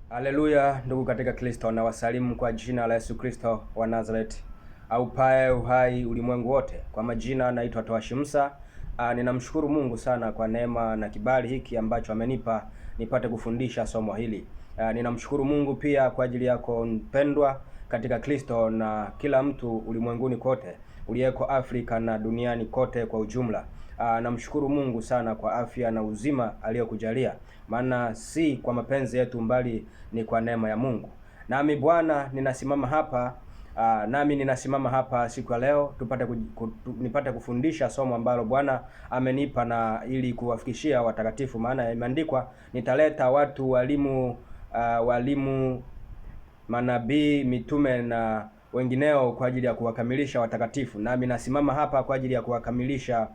Haleluya, ndugu katika Kristo, na wasalimu kwa jina la Yesu Kristo wa Nazareth, aupaye uhai ulimwengu wote. Kwa majina naitwa Towashi Musa. Ninamshukuru Mungu sana kwa neema na kibali hiki ambacho amenipa nipate kufundisha somo hili. Ninamshukuru Mungu pia kwa ajili yako mpendwa katika Kristo na kila mtu ulimwenguni kote uliyeko Afrika na duniani kote kwa ujumla. Namshukuru Mungu sana kwa afya na uzima aliyokujalia, maana si kwa mapenzi yetu mbali ni kwa neema ya Mungu. Nami Bwana ninasimama hapa siku ya leo nipate kufundisha somo ambalo Bwana amenipa na ili kuwafikishia watakatifu, maana imeandikwa nitaleta watu walimu, manabii, mitume na wengineo kwa ajili ya kuwakamilisha watakatifu. Nami nasimama hapa kwa ajili ya kuwakamilisha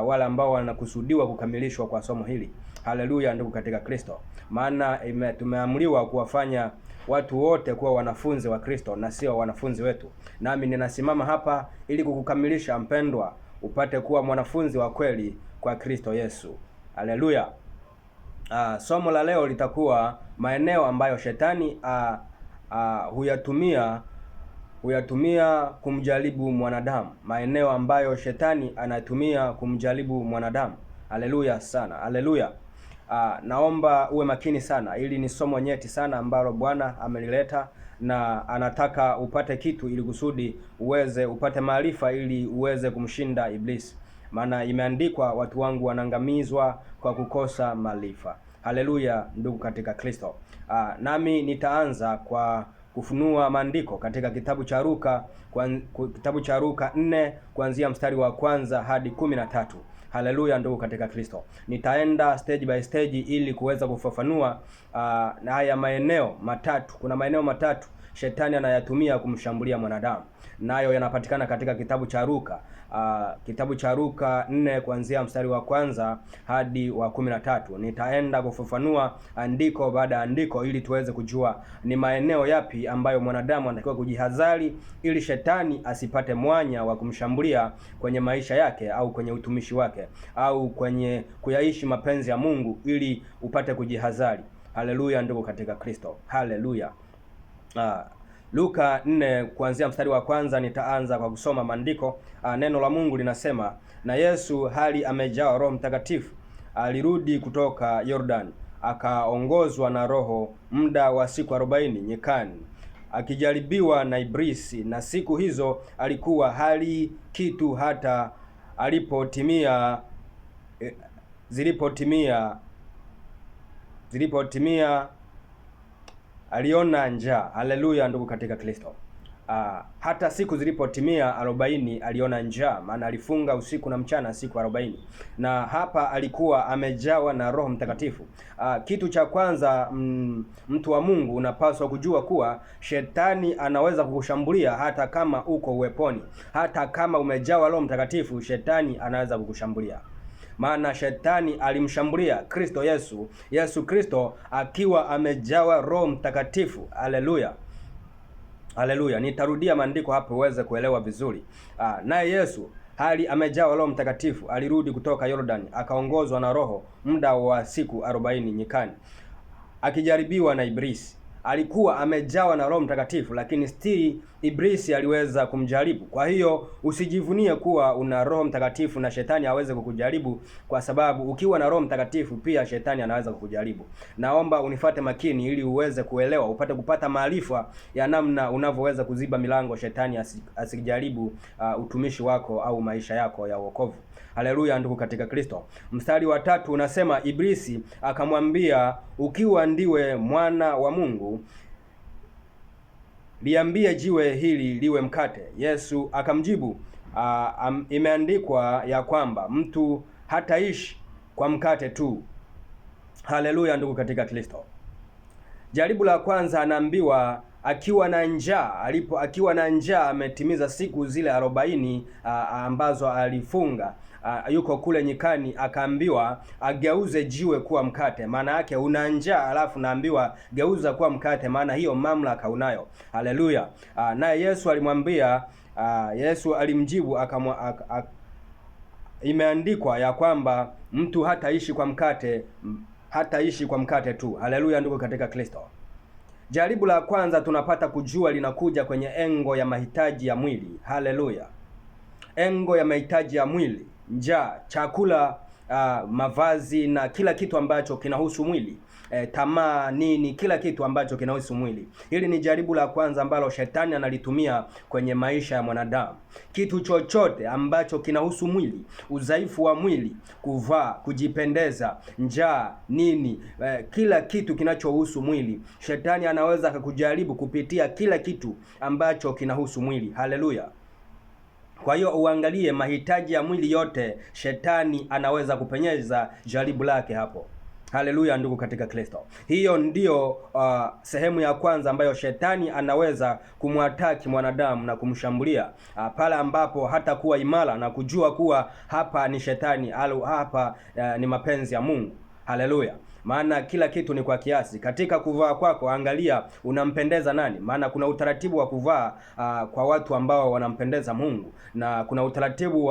wale ambao wanakusudiwa kukamilishwa kwa somo hili. Haleluya, ndugu katika Kristo. Maana tumeamriwa kuwafanya watu wote kuwa wanafunzi wa Kristo na sio wanafunzi wetu. Nami ninasimama hapa ili kukukamilisha mpendwa, upate kuwa mwanafunzi wa kweli kwa Kristo Yesu. Haleluya. Somo la leo litakuwa maeneo ambayo shetani huyatumia kumjaribu mwanadamu. Maeneo ambayo shetani anatumia kumjaribu mwanadamu. Haleluya sana. Haleluya. Naomba uwe makini sana. Ili ni somo nyeti sana ambalo Bwana amelileta na anataka upate kitu ili kusudi upate maarifa ili uweze kumshinda Iblisi. Maana imeandikwa watu wangu wanaangamizwa kwa kukosa maarifa. Haleluya, ndugu katika Kristo. Nami nitaanza kwa kufunua maandiko katika kitabu cha Luka, kitabu cha Luka 4 kuanzia mstari wa kwanza hadi 13. Haleluya, ndugu katika Kristo. Nitaenda stage by stage ili kuweza kufafanua na haya maeneo matatu. Kuna maeneo matatu shetani anayatumia kumshambulia mwanadamu, nayo yanapatikana katika kitabu cha Luka. Kitabu cha Luka 4 kuanzia mstari wa kwanza hadi wa 13. Nitaenda kufafanua andiko baada ya andiko ili tuweze kujua ni maeneo yapi ambayo mwanadamu anatakiwa kujihadhari ili shetani asipate mwanya wa kumshambulia kwenye maisha yake au kwenye utumishi wake au kwenye kuyaishi mapenzi ya Mungu, ili upate kujihadhari. Haleluya, ndugu katika Kristo. Haleluya. Luka 4 kuanzia mstari wa kwanza nitaanza kwa kusoma maandiko. Neno la Mungu linasema, na Yesu hali amejaa Roho Mtakatifu alirudi kutoka Yordani, akaongozwa na Roho muda wa siku 40 nyikani, akijaribiwa na Iblisi, na siku hizo alikuwa hali kitu hata zilipotimia aliona njaa. Haleluya, ndugu katika Kristo. Hata siku zilipotimia 40 aliona njaa, maana alifunga usiku na mchana siku 40. Na hapa alikuwa amejawa na Roho Mtakatifu. Kitu cha kwanza, mtu wa Mungu, unapaswa kujua kuwa shetani anaweza kukushambulia hata kama uko uweponi. Hata kama umejawa Roho Mtakatifu, shetani anaweza kukushambulia. Maana shetani alimshambulia Kristo Yesu Kristo akiwa amejawa Roho Mtakatifu. Haleluya. Haleluya. Nitarudia maandiko hapo uweze kuelewa vizuri. Naye Yesu hali amejawa Roho Mtakatifu alirudi kutoka Yordani, akaongozwa na Roho muda wa siku 40 nyikani, akijaribiwa na Iblisi. Alikuwa amejawa na Roho Mtakatifu, lakini still Iblisi aliweza kumjaribu. Kwa hiyo usijivunie kuwa una Roho Mtakatifu na shetani aweze kukujaribu, kwa sababu ukiwa na Roho Mtakatifu pia shetani anaweza kukujaribu. Naomba unifate makini ili uweze kuelewa, upate kupata maarifa ya namna unavyoweza kuziba milango shetani asijaribu utumishi wako au maisha yako ya wokovu. Haleluya, ndugu katika Kristo. Mstari wa 3 unasema, Iblisi akamwambia, ukiwa ndiwe mwana wa Mungu, liambie jiwe hili liwe mkate. Yesu akamjibu, imeandikwa ya kwamba mtu hataishi kwa mkate tu. Haleluya, ndugu katika Kristo. Jaribu la kwanza anaambiwa akiwa na njaa, ametimiza siku zile 40 ambazo alifunga. Yuko kule nyikani, akaambiwa ageuze jiwe kuwa mkate. Maana yake una njaa alafu naambiwa geuza kuwa mkate, maana hiyo mamlaka unayo. Haleluya. Naye Yesu alimjibu imeandikwa ya kwamba mtu hataishi kwa mkate tu. Haleluya, ndugu katika Kristo. Jaribu la kwanza tunapata kujua linakuja kwenye engo ya mahitaji ya mwili. Haleluya. Engo ya mahitaji ya mwili, njaa, chakula, mavazi na kila kitu ambacho kinahusu mwili. Tamaa, nini, kila kitu ambacho kinahusu mwili. Hili ni jaribu la kwanza ambalo shetani analitumia kwenye maisha ya mwanadamu. Kitu chochote ambacho kinahusu mwili, udhaifu wa mwili, kuvaa, kujipendeza, njaa, nini, kila kitu kinachohusu mwili, shetani anaweza akakujaribu kupitia kila kitu ambacho kinahusu mwili. Haleluya. Kwa hiyo uangalie mahitaji ya mwili yote, shetani anaweza kupenyeza jaribu lake hapo. Haleluya, ndugu katika Kristo. Hiyo ndiyo sehemu ya kwanza ambayo shetani anaweza kumwataki mwanadamu na kumshambulia pale ambapo hata kuwa imara na kujua kuwa hapa ni shetani au hapa ni mapenzi ya Mungu. Haleluya. Maana kila kitu ni kwa kiasi. Katika kuvaa kwako, angalia unampendeza nani. Maana kuna utaratibu wa kuvaa kwa watu ambao wanampendeza Mungu, na kuna utaratibu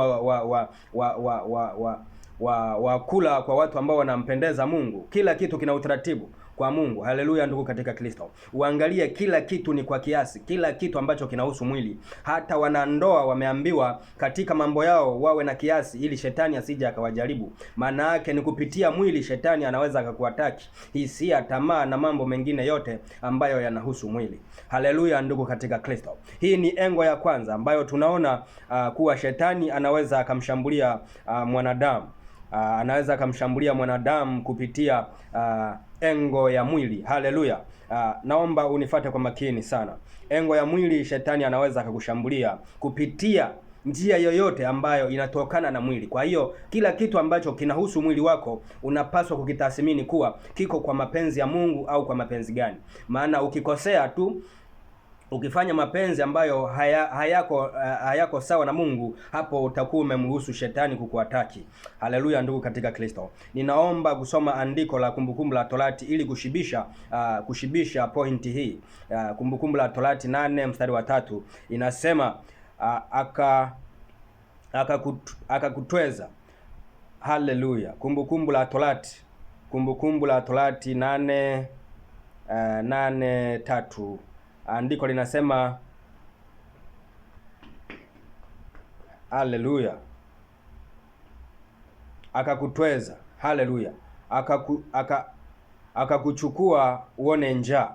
wa kula kwa watu ambao wanampendeza Mungu. Kila kitu kina utaratibu kwa Mungu. Haleluya, ndugu katika Kristo. Uangalie kila kitu ni kwa kiasi, kila kitu ambacho kinahusu mwili. Hata wanandoa wameambiwa katika mambo yao wawe na kiasi, ili shetani asije akawajaribu. Maana yake ni kupitia mwili shetani anaweza akakuataki hisia, tamaa na mambo mengine yote ambayo yanahusu mwili. Haleluya, ndugu katika Kristo. Hii ni engo ya kwanza ambayo tunaona kuwa shetani anaweza akamshambulia mwanadamu. Anaweza akamshambulia mwanadamu kupitia engo ya mwili. Haleluya. Naomba unifate kwa makini sana. Engo ya mwili, shetani anaweza akakushambulia kupitia njia yoyote ambayo inatokana na mwili. Kwa hiyo kila kitu ambacho kinahusu mwili wako unapaswa kukitathmini kuwa kiko kwa mapenzi ya Mungu au kwa mapenzi gani. Maana ukikosea tu, ukifanya mapenzi ambayo hayako sawa na Mungu, hapo utakuwa umemruhusu shetani kukuataki. Haleluya, ndugu katika Kristo. Ninaomba kusoma andiko la Kumbukumbu la Torati ili kushibisha pointi hii. Kumbukumbu la Torati 8 mstari wa 3 inasema akakutweza. Haleluya. Kumbukumbu la Torati 8:3 andiko linasema, haleluya, akakutweza. Haleluya. Akakuchukua uone njaa,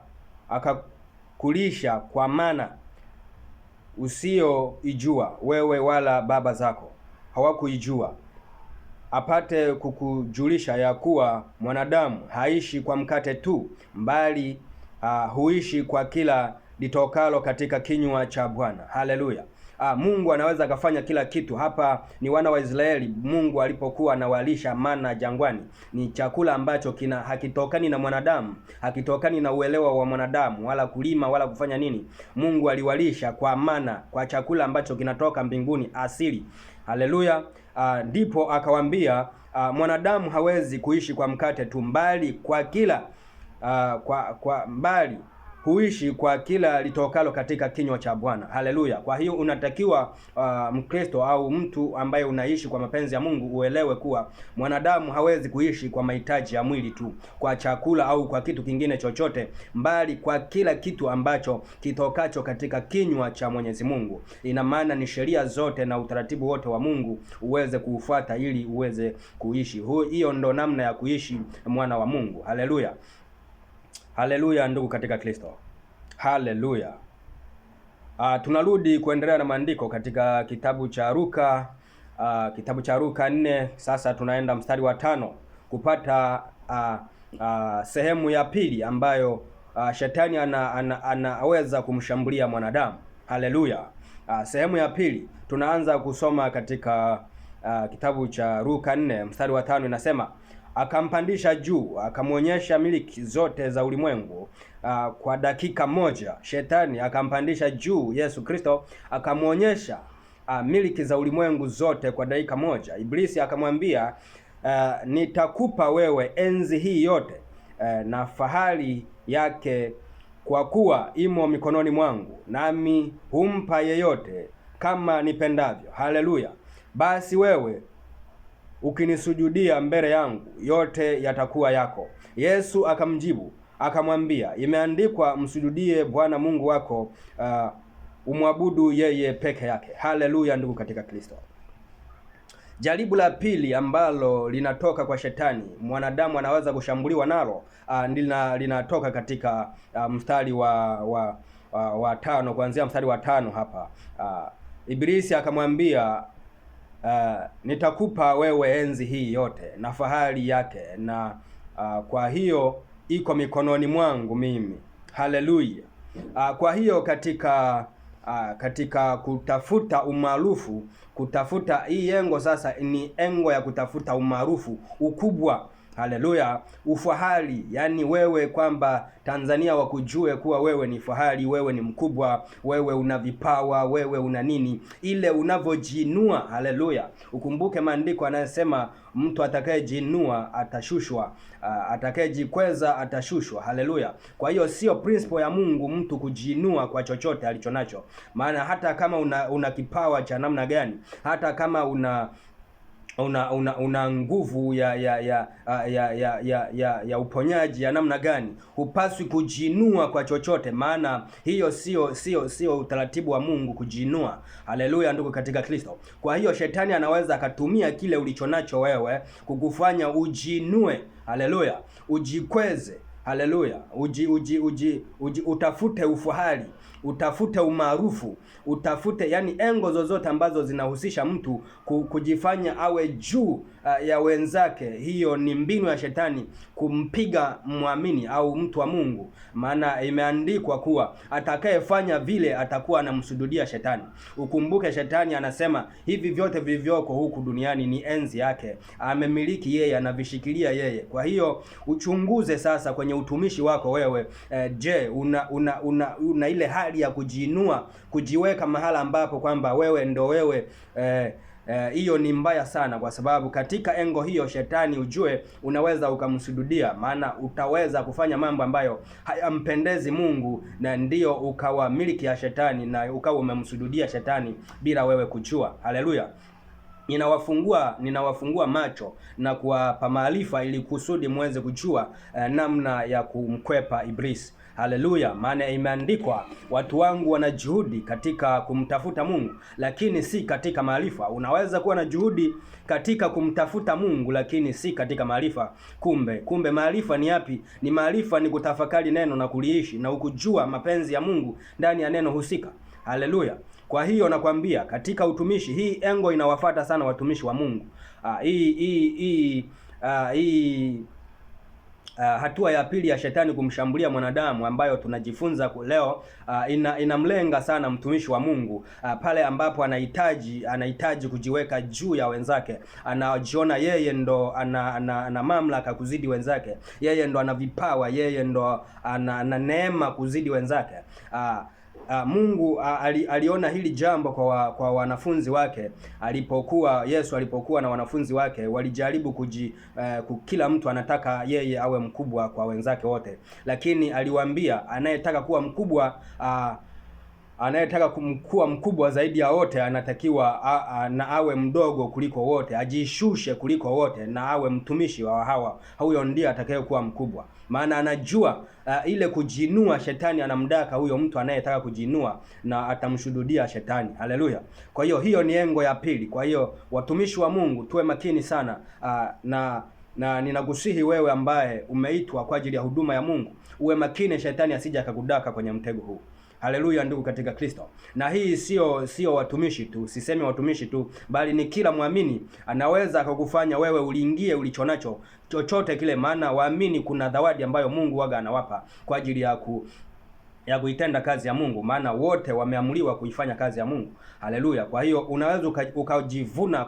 akakulisha kwa mana usioijua wewe wala baba zako hawakuijua, apate kukujulisha ya kuwa mwanadamu haishi kwa mkate tu, mbali huishi kwa kila litokalo katika kinywa cha Bwana. Haleluya. Mungu anaweza akafanya kila kitu. Hapa ni wana wa Israeli, Mungu alipokuwa anawalisha mana jangwani. Ni chakula ambacho hakitokani na mwanadamu, hakitokani na uelewa wa mwanadamu, wala kulima wala kufanya nini. Mungu aliwalisha kwa mana, kwa chakula ambacho kinatoka mbinguni, asili. Haleluya. Ndipo akawambia mwanadamu hawezi kuishi kwa mkate tu, mbali kwa kila mbali huishi kwa kila litokalo katika kinywa cha Bwana. Haleluya. Kwa hiyo unatakiwa Mkristo au mtu ambaye unaishi kwa mapenzi ya Mungu uelewe kuwa mwanadamu hawezi kuishi kwa mahitaji ya mwili tu, kwa chakula au kwa kitu kingine chochote, mbali kwa kila kitu ambacho kitokacho katika kinywa cha Mwenyezi Mungu. Ina maana ni sheria zote na utaratibu wote wa Mungu uweze kuufuata ili uweze kuishi. Hiyo ndo namna ya kuishi mwana wa Mungu. Haleluya. Haleluya, ndugu katika Kristo. Haleluya. Tunarudi kuendelea na maandiko katika kitabu cha Luka, kitabu cha Luka 4. Sasa tunaenda mstari wa 5 kupata sehemu ya pili ambayo shetani anaweza kumshambulia mwanadamu. Haleluya. Sehemu ya pili tunaanza kusoma katika kitabu cha Luka 4 mstari wa 5 inasema, akampandisha juu, akamwonyesha miliki zote za ulimwengu kwa dakika moja. Shetani akampandisha juu Yesu Kristo, akamwonyesha miliki za ulimwengu zote kwa dakika moja. Iblisi akamwambia, nitakupa wewe enzi hii yote na fahari yake, kwa kuwa imo mikononi mwangu, nami humpa yeyote kama nipendavyo. Haleluya. Basi wewe ukinisujudia mbele yangu, yote yatakuwa yako. Yesu akamjibu akamwambia, imeandikwa, msujudie Bwana Mungu wako, umwabudu yeye peke yake. Haleluya, ndugu katika Kristo. Jaribu la pili ambalo linatoka kwa shetani, mwanadamu anaweza kushambuliwa nalo, linatoka katika mstari wa 5, kuanzia mstari wa 5 hapa. Ibilisi akamwambia, nitakupa wewe enzi hii yote na fahari yake, na kwa hiyo iko mikononi mwangu mimi. Haleluya. Kwa hiyo katika kutafuta umaarufu, kutafuta hii engo sasa ni engo ya kutafuta umaarufu, ukubwa. Haleluya, ufahari, yani wewe kwamba Tanzania wakujue kuwa wewe ni fahari, wewe ni mkubwa, wewe una vipawa, wewe una nini, ile unavyojinua. Haleluya. Ukumbuke maandiko anayesema mtu atakayejinua atashushwa, atakayejikweza atashushwa. Haleluya. Kwa hiyo sio principle ya Mungu mtu kujinua kwa chochote alichonacho. Maana hata kama una kipawa cha namna gani, hata kama una nguvu ya uponyaji ya namna gani, hupaswi kujinua kwa chochote, maana hiyo sio utaratibu wa Mungu kujinua. Haleluya, ndugu katika Kristo. Kwa hiyo shetani anaweza akatumia kile ulichonacho wewe kukufanya ujinue. Haleluya, ujikweze. Haleluya, utafute ufahari, utafute umaarufu, utafute yani engo zozote ambazo zinahusisha mtu kujifanya awe juu ya wenzake. Hiyo ni mbinu ya shetani kumpiga muamini au mtu wa Mungu, maana imeandikwa kuwa atakayefanya vile atakuwa anamsujudia shetani. Ukumbuke shetani anasema hivi vyote vilivyoko huku duniani ni enzi yake, amemiliki yeye, anavishikilia yeye. Kwa hiyo uchunguze sasa kwenye utumishi wako wewe, je, una ile hali ya kujiinua, kujiweka mahala ambapo kwamba wewe ndo wewe. Hiyo ni mbaya sana, kwa sababu katika engo hiyo shetani ujue unaweza ukamsujudia, maana utaweza kufanya mambo ambayo hayampendezi Mungu, na ndiyo ukawa miliki ya shetani na ukawa umemsujudia shetani bila wewe kujua. Haleluya. Ninawafungua macho na kuwapa maarifa ili kusudi muweze kujua namna ya kumkwepa Ibilisi. Haleluya. Maana imeandikwa, watu wangu wana juhudi katika kumtafuta Mungu, lakini si katika maarifa. Unaweza kuwa na juhudi katika kumtafuta Mungu, lakini si katika maarifa. Kumbe maarifa ni yapi? Ni maarifa ni kutafakari neno na kuliishi na ukujua mapenzi ya Mungu ndani ya neno husika. Haleluya. Kwa hiyo nakwambia katika utumishi, hii engo inawafuata sana watumishi wa Mungu. Hatua ya pili ya shetani kumshambulia mwanadamu ambayo tunajifunza leo, inamlenga sana mtumishi wa Mungu pale ambapo anahitaji kujiweka juu ya wenzake. Anajiona yeye ndo ana mamlaka kuzidi wenzake, yeye ndo ana vipawa, yeye ndo ana neema kuzidi wenzake. Mungu aliona hili jambo kwa wanafunzi wake. Yesu alipokuwa na wanafunzi wake, walijaribu kila mtu anataka yeye awe mkubwa kwa wenzake wote, lakini aliwaambia anayetaka kuwa mkubwa, anayetaka kuwa mkubwa zaidi ya wote anatakiwa na awe mdogo kuliko wote, ajishushe kuliko wote na awe mtumishi wa hawa. Huyo ndiye atakayekuwa mkubwa, maana anajua ile kujinua, shetani anamdaka huyo mtu anayetaka kujinua na atamshuhudia shetani. Haleluya. Kwa hiyo ni engo ya pili. Kwa hiyo watumishi wa Mungu tuwe makini sana, na ninakusihi wewe ambaye umeitwa kwa ajili ya huduma ya Mungu uwe makini, shetani asije akakudaka kwenye mtego huu. Haleluya, ndugu katika Kristo. Na hii sio watumishi tu, sisemi watumishi tu, bali ni kila muamini anaweza akakufanya wewe uliingie ulichonacho chochote kile, maana waamini kuna zawadi ambayo Mungu waga anawapa kwa ajili ya kuitenda kazi ya Mungu, maana wote wameamuliwa kuifanya kazi ya Mungu. Haleluya. Kwa hiyo unaweza ukajivuna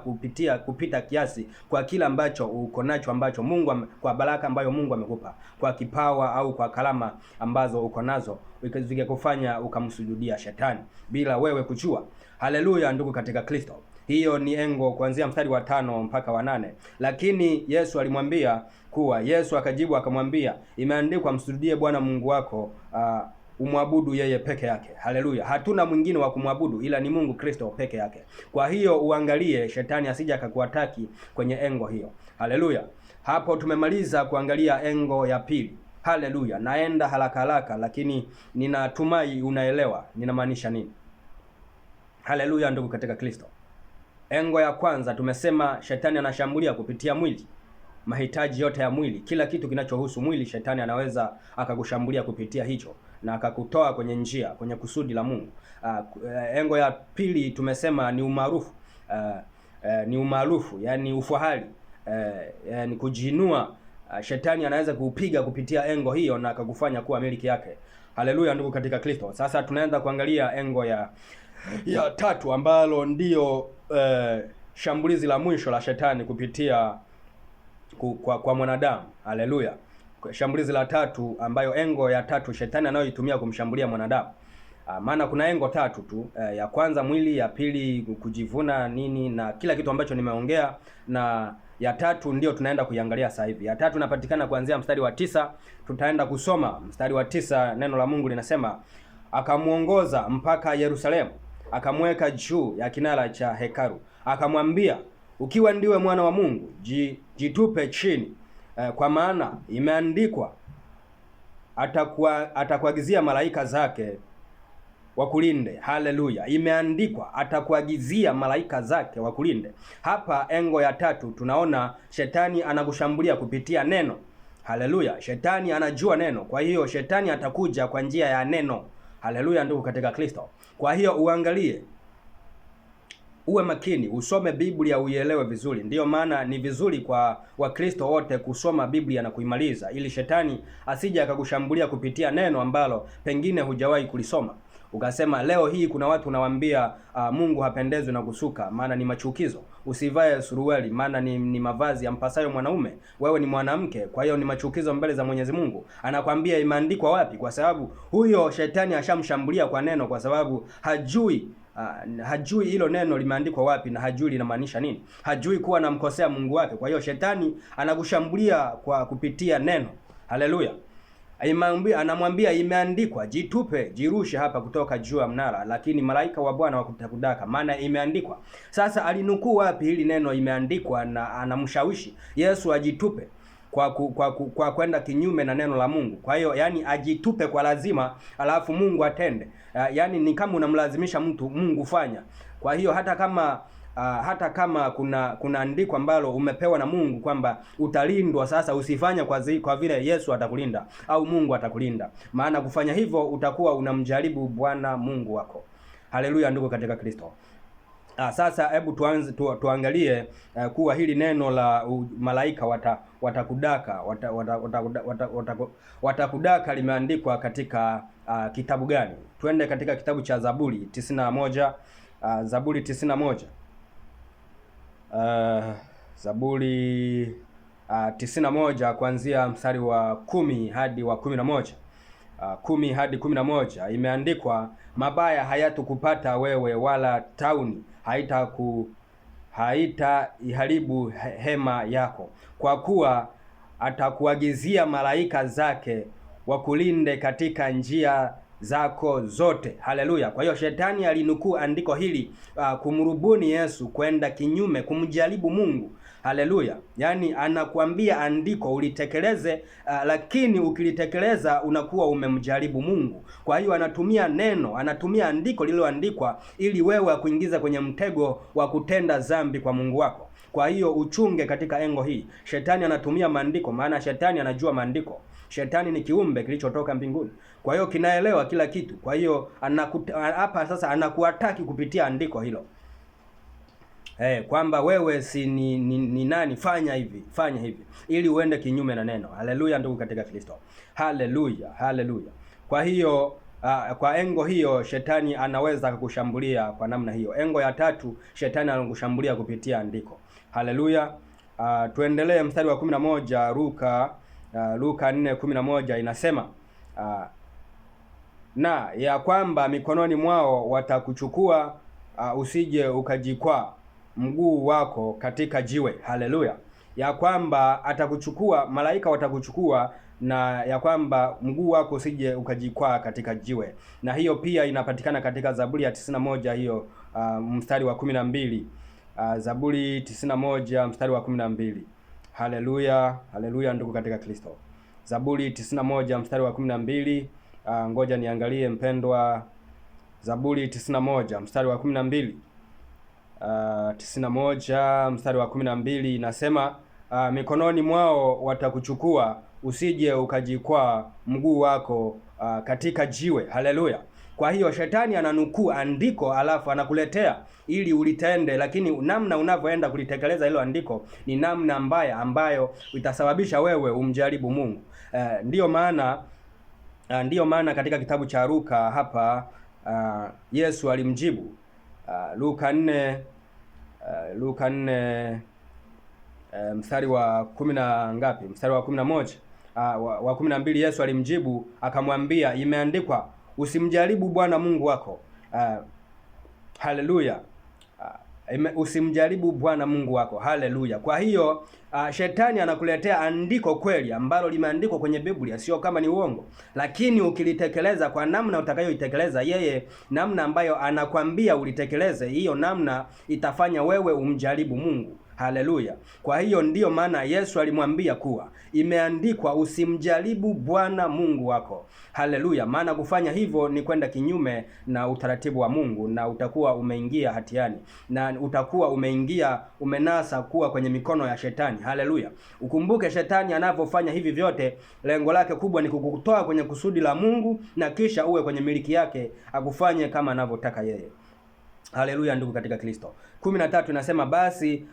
kupita kiasi kwa kila ambacho uko nacho, ambacho Mungu, kwa baraka ambayo Mungu amekupa, kwa kipawa au kwa kalama ambazo uko nazo, zikakufanya ukamsujudia shetani bila wewe kujua. Haleluya, ndugu katika Kristo. Hiyo ni engo kuanzia mstari wa 5 mpaka wa 8. Lakini Yesu alimwambia kuwa, Yesu akajibu akamwambia, imeandikwa, msujudie Bwana Mungu wako, umwabudu yeye peke yake. Haleluya. Hatuna mwingine wa kumwabudu ila ni Mungu Kristo peke yake. Kwa hiyo uangalie shetani asije akakuataki kwenye engo hiyo. Haleluya. Hapo tumemaliza kuangalia engo ya pili. Haleluya. Naenda haraka haraka, lakini ninatumai unaelewa ninamaanisha nini. Haleluya ndugu katika Kristo. Engo ya kwanza tumesema shetani anashambulia kupitia mwili. Mahitaji yote ya mwili, kila kitu kinachohusu mwili, shetani anaweza akakushambulia kupitia hicho na akakutoa kwenye njia, kwenye kusudi la Mungu. Engo ya pili tumesema ni umaarufu. Ni umaarufu, yani ufahari, yani kujiinua. Shetani anaweza kuupiga kupitia engo hiyo na akakufanya kuwa miliki yake. Haleluya ndugu katika Kristo. Sasa tunaanza kuangalia engo ya tatu, ambalo ndio shambulizi la mwisho la shetani kupitia kwa mwanadamu. Haleluya. Shambulizi la tatu, ambayo engo ya tatu shetani anayoitumia kumshambulia mwanadamu. Maana kuna engo tatu tu. Ya kwanza mwili, ya pili kujivuna nini na kila kitu ambacho nimeongea, na ya tatu ndio tunaenda kuiangalia sasa hivi. Ya tatu inapatikana kuanzia mstari wa 9. Tutaenda kusoma mstari wa 9. Neno la Mungu linasema, akamuongoza mpaka Yerusalemu, akamweka juu ya kinara cha hekalu, akamwambia, ukiwa ndiwe mwana wa Mungu, jitupe chini, kwa maana imeandikwa, atakuagizia malaika zake wakulinde. Haleluya. Imeandikwa atakuagizia malaika zake wakulinde. Hapa engo ya tatu tunaona shetani anakushambulia kupitia neno. Haleluya. Shetani anajua neno, kwa hiyo shetani atakuja kwa njia ya neno. Haleluya ndugu katika Kristo. Kwa hiyo uangalie, uwe makini, usome Biblia uielewe vizuri. Ndiyo maana ni vizuri kwa Wakristo wote kusoma Biblia na kuimaliza, ili shetani asije akakushambulia kupitia neno ambalo pengine hujawahi kulisoma. Ukasema leo hii kuna watu unawaambia Mungu hapendezwi na kusuka, maana ni machukizo. Usivae suruali, maana ni mavazi yampasayo mwanaume. Wewe ni mwanamke, kwa hiyo ni machukizo mbele za Mwenyezi Mungu. Anakwambia imeandikwa wapi? Kwa sababu huyo shetani ashamshambulia kwa neno, kwa sababu hajui hilo neno limeandikwa wapi na hajui linamaanisha nini. Hajui kuwa anamkosea Mungu wake. Kwa hiyo shetani anakushambulia kwa kupitia neno. Haleluya. Anamwambia imeandikwa, jitupe, jirushe hapa kutoka juu ya mnara, lakini malaika wa Bwana wakutakudaka, maana imeandikwa. Sasa alinukuu wapi hili neno imeandikwa? Na anamshawishi Yesu ajitupe kwa kwenda kinyume na neno la Mungu. Kwa hiyo yani ajitupe kwa lazima, alafu Mungu atende. Yani ni kama unamlazimisha mtu Mungu fanya. Kwa hiyo hata kama kuna andiko ambalo umepewa na Mungu kwamba utalindwa, sasa usifanya kwa vile Yesu atakulinda au Mungu atakulinda, maana kufanya hivyo utakuwa unamjaribu Bwana Mungu wako. Haleluya ndugu katika Kristo. Sasa hebu tuangalie kuwa hili neno la malaika watakudaka limeandikwa katika kitabu gani. Twende katika kitabu cha Zaburi 91. Zaburi 91. Zaburi 91 kuanzia mstari wa 10 hadi wa 11. 10 hadi 11 imeandikwa, mabaya hayatukupata wewe, wala tauni haitaiharibu hema yako, kwa kuwa atakuagizia malaika zake wakulinde katika njia zako zote. Haleluya. Kwa hiyo shetani alinukuu andiko hili kumrubuni Yesu, kwenda kinyume, kumjaribu Mungu. Haleluya. Yaani anakuambia andiko ulitekeleze, lakini ukilitekeleza unakuwa umemjaribu Mungu. Kwa hiyo anatumia neno, anatumia andiko lililoandikwa ili wewe akuingiza kwenye mtego wa kutenda dhambi kwa Mungu wako. Kwa hiyo uchunge katika engo hii. Shetani anatumia maandiko, maana shetani anajua maandiko. Shetani ni kiumbe kilichotoka mbinguni, kwa hiyo kinaelewa kila kitu. Kwa hiyo hapa sasa anakuataki kupitia andiko hilo, kwamba wewe si ni nani, fanya hivi ili uende kinyume na neno. Haleluya ndugu katika Kristo. Haleluya, haleluya. Kwa hiyo kwa engo hiyo shetani anaweza kukushambulia kwa namna hiyo. Engo ya tatu shetani anakushambulia kupitia andiko. Haleluya. Tuendelee mstari wa 11. Luka 4:11 inasema, na ya kwamba mikononi mwao watakuchukua, usije ukajikwaa mguu wako katika jiwe. Haleluya. Ya kwamba atakuchukua, malaika watakuchukua, na ya kwamba mguu wako usije ukajikwaa katika jiwe. Na hiyo pia inapatikana katika Zaburi ya 91 hiyo, mstari wa 12. Zaburi 91 mstari wa 12. Haleluya, haleluya ndugu katika Kristo. Zaburi 91 mstari wa 12. Ngoja niangalie mpendwa, Zaburi 91 mstari wa 12. 91 mstari wa 12 inasema, mikononi mwao watakuchukua, usije ukajikwaa mguu wako katika jiwe. Haleluya! Kwa hiyo shetani ananukuu andiko alafu anakuletea ili ulitende, lakini namna unavyoenda kulitekeleza hilo andiko ni namna mbaya ambayo itasababisha wewe umjaribu Mungu. Ndiyo maana katika kitabu cha Luka hapa Yesu alimjibu Luka 4 mstari wa 10 na ngapi? Mstari wa 11 wa 12, Yesu alimjibu akamwambia, imeandikwa, usimjaribu Bwana Mungu wako. Haleluya! Usimjaribu Bwana Mungu wako. Haleluya! Kwa hiyo shetani anakuletea andiko kweli ambalo limeandikwa kwenye Biblia, sio kama ni uongo, lakini ukilitekeleza kwa namna utakayoitekeleza yeye, namna ambayo anakwambia ulitekeleze, hiyo namna itafanya wewe umjaribu Mungu. Haleluya! Kwa hiyo ndiyo maana Yesu alimwambia kuwa imeandikwa, usimjaribu Bwana Mungu wako. Haleluya! Maana kufanya hivyo ni kwenda kinyume na utaratibu wa Mungu, na utakuwa umeingia hatiani, na utakuwa umenasa kuwa kwenye mikono ya shetani. Haleluya! Ukumbuke shetani anavyofanya hivi vyote, lengo lake kubwa ni kukutoa kwenye kusudi la Mungu, na kisha uwe kwenye miliki yake, akufanye kama anavyotaka yeye. Haleluya, ndugu katika Kristo. 13 inasema, basi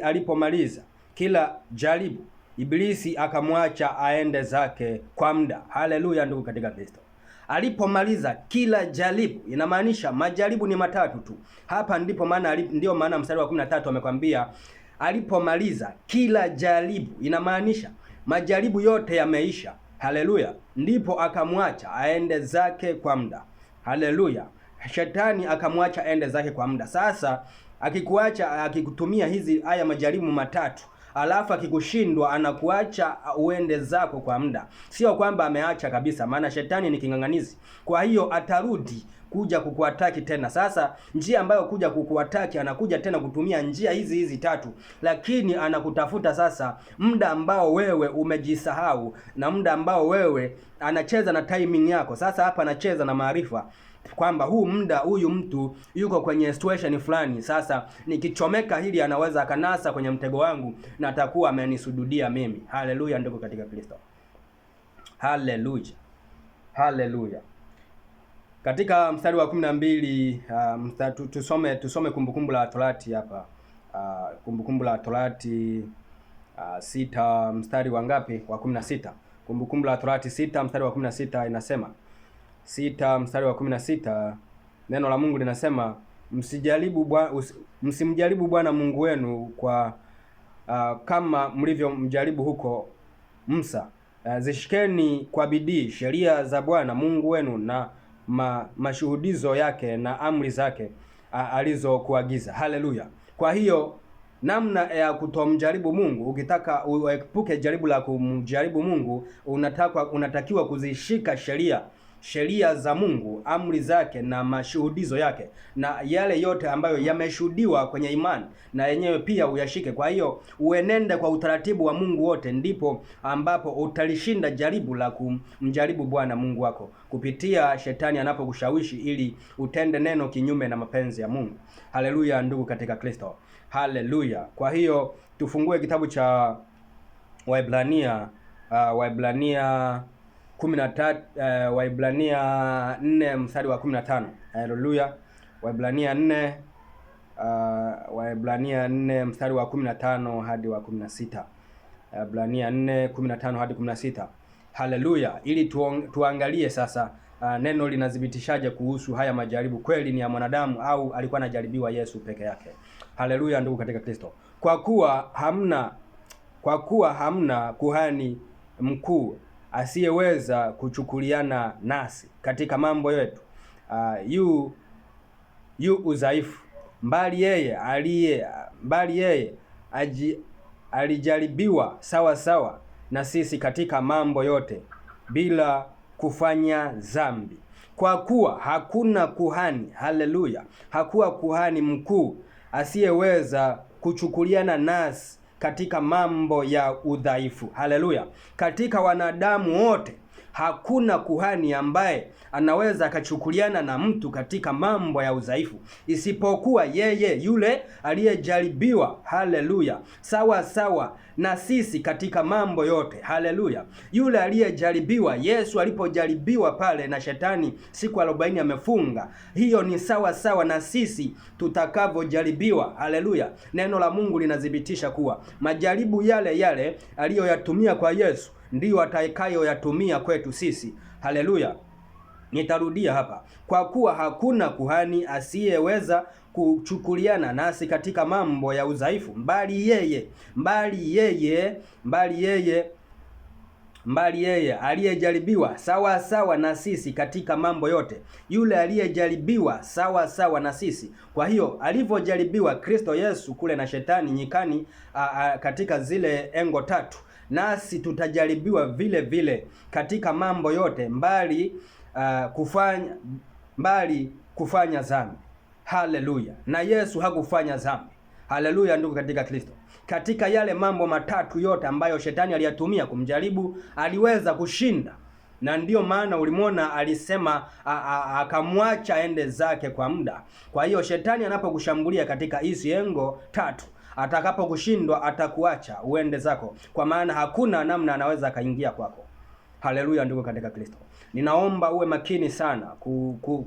alipomaliza kila jaribu, Ibilisi akamwacha aende zake kwa muda. Haleluya, ndugu katika Kristo. Alipomaliza kila jaribu, inamaanisha majaribu ni matatu tu. Hapa ndio maana mstari wa 13 amekwambia alipomaliza kila jaribu, inamaanisha majaribu yote yameisha. Haleluya, ndipo akamwacha aende zake kwa muda. Haleluya, shetani akamwacha aende zake kwa muda. Sasa akikuacha, akikutumia haya majaribu matatu, alafu akikushindwa, anakuacha uende zako kwa muda. Sio kwamba ameacha kabisa, maana shetani ni king'ang'anizi. Kwa hiyo atarudi kuja kukuataki tena. Sasa njia ambayo kuja kukuataki, anakuja tena kutumia njia hizi tatu, lakini anakutafuta sasa muda ambao wewe umejisahau, na muda ambao wewe anacheza na timing yako. Sasa hapa anacheza na maarifa kwamba huyu mtu yuko kwenye situation fulani, sasa nikichomeka hili anaweza akanasa kwenye mtego wangu na atakuwa amenisujudia mimi. Haleluya, ndugu katika Kristo. Haleluya, haleluya. Katika mstari wa 12 tusome Kumbukumbu la Torati hapa. Kumbukumbu la Torati 6 mstari wa ngapi? Wa 16. Kumbukumbu la Torati 6 mstari wa 16 inasema, 6 mstari wa 16, neno la Mungu linasema, msimjaribu Bwana Mungu wenu kwa kama mlivyomjaribu huko Musa. Zishikeni kwa bidii sheria za Bwana Mungu wenu na mashuhudizo yake na amri zake alizokuagiza. Haleluya. Kwa hiyo namna ya kutomjaribu Mungu, ukitaka uepuke jaribu la kumjaribu Mungu, unatakiwa kuzishika sheria za Mungu, amri zake na mashuhudizo yake, na yale yote ambayo yameshuhudiwa kwenye imani, na yenyewe pia uyashike. Kwa hiyo uenende kwa utaratibu wa Mungu wote, ndipo ambapo utalishinda jaribu la kumjaribu Bwana Mungu wako kupitia shetani anapokushawishi ili utende neno kinyume na mapenzi ya Mungu. Haleluya, ndugu katika Kristo. Haleluya. Kwa hiyo tufungue kitabu cha Waebrania 4 mstari wa 15. Haleluya. Waebrania 4 mstari wa 15 hadi wa 16. Waebrania 4:15 hadi 16. Haleluya. Ili tuangalie sasa neno linadhibitishaje kuhusu haya majaribu, kweli ni ya mwanadamu au alikuwa anajaribiwa Yesu peke yake. Haleluya, ndugu katika Kristo. Kwa kuwa hamna kuhani mkuu asiyeweza kuchukuliana nasi katika mambo yetu yu udhaifu, bali yeye alijaribiwa sawa sawa na sisi katika mambo yote bila kufanya dhambi. Kwa kuwa hakuna kuhani, haleluya, hakuwa kuhani mkuu asiyeweza kuchukuliana nasi katika mambo ya udhaifu. Haleluya! Katika wanadamu wote hakuna kuhani ambaye anaweza akachukuliana na mtu katika mambo ya udhaifu isipokuwa yeye yule aliyejaribiwa. Haleluya! Sawa sawa na sisi katika mambo yote. Haleluya! Yule aliyejaribiwa, Yesu alipojaribiwa pale na shetani siku 40 amefunga, hiyo ni sawa sawa na sisi tutakavyojaribiwa. Haleluya! Neno la Mungu linathibitisha kuwa majaribu yale yale aliyoyatumia kwa Yesu ndiyo atakayoyatumia kwetu sisi. Haleluya! Nitarudia hapa, kwa kuwa hakuna kuhani asiyeweza kuchukuliana nasi katika mambo ya udhaifu, mbali yeye aliyejaribiwa sawa sawa na sisi katika mambo yote, yule aliyejaribiwa sawa sawa na sisi. Kwa hiyo alivyojaribiwa Kristo Yesu kule na shetani nyikani, katika zile engo tatu, nasi tutajaribiwa vile vile katika mambo yote, mbali kufanya dhambi. Haleluya! Na Yesu hakufanya dhambi. Haleluya, ndugu katika Kristo. Katika yale mambo matatu yote ambayo shetani aliyatumia kumjaribu, aliweza kushinda, na ndiyo maana ulimwona alisema akamwacha ende zake kwa muda. Kwa hiyo shetani anapokushambulia katika hizi engo tatu, atakapokushindwa atakuacha uende zako, kwa maana hakuna namna anaweza akaingia kwako. Haleluya, ndugu katika Kristo. Ninaomba uwe makini sana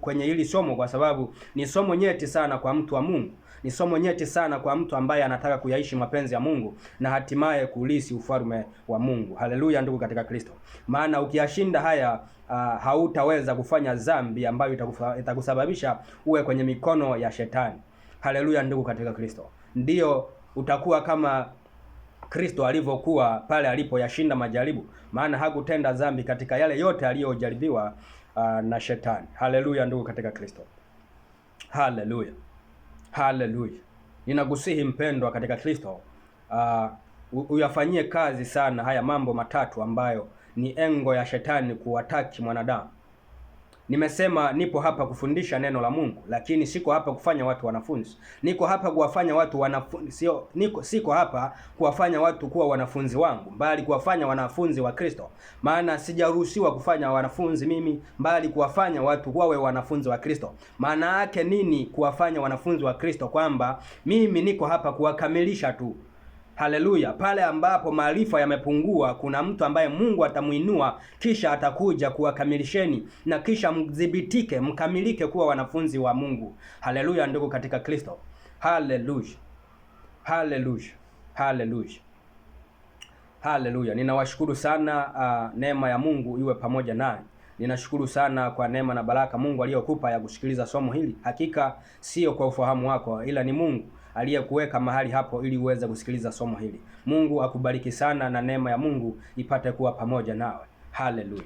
kwenye hili somo, kwa sababu ni somo nyeti sana kwa mtu wa Mungu. Ni somo nyeti sana kwa mtu ambaye anataka kuyaishi mapenzi ya Mungu na hatimaye kulisi ufalme wa Mungu. Haleluya, ndugu katika Kristo. Maana ukiyashinda haya, hautaweza kufanya dhambi ambayo itakusababisha uwe kwenye mikono ya shetani. Haleluya, ndugu katika Kristo. Ndiyo utakuwa kama Kristo alivyokuwa pale alipoyashinda majaribu, maana hakutenda dhambi katika yale yote aliyojaribiwa na shetani. Haleluya, ndugu katika Kristo. Haleluya. Haleluya. Ninakusihi mpendwa katika Kristo, uyafanyie kazi sana haya mambo matatu ambayo ni engo ya shetani kuwataki mwanadamu. Nimesema nipo hapa kufundisha neno la Mungu, lakini siko hapa kufanya watu wanafunzi. Niko hapa kuwafanya watu wanafunzi, siko hapa kuwafanya watu kuwa wanafunzi wangu, bali kuwafanya wanafunzi wa Kristo. Maana sijaruhusiwa kufanya wanafunzi mimi, bali kuwafanya watu wawe wanafunzi wa Kristo. Maana yake nini kuwafanya wanafunzi wa Kristo? Kwamba mimi niko hapa kuwakamilisha tu. Haleluya. Pale ambapo maarifa yamepungua, kuna mtu ambaye Mungu atamuinua, kisha atakuja kuwakamilisheni, na kisha mdhibitike, mkamilike kuwa wanafunzi wa Mungu. Haleluya, ndugu katika Kristo. Haleluya. Haleluya. Haleluya. Haleluya. Ninawashukuru sana, neema ya Mungu iwe pamoja nanyi. Ninashukuru sana kwa neema na baraka Mungu aliyokupa ya kusikiliza somo hili. Hakika sio kwa ufahamu wako, ila ni Mungu aliyekuweka mahali hapo ili uweze kusikiliza somo hili. Mungu akubariki sana na neema ya Mungu ipate kuwa pamoja nawe. Haleluya.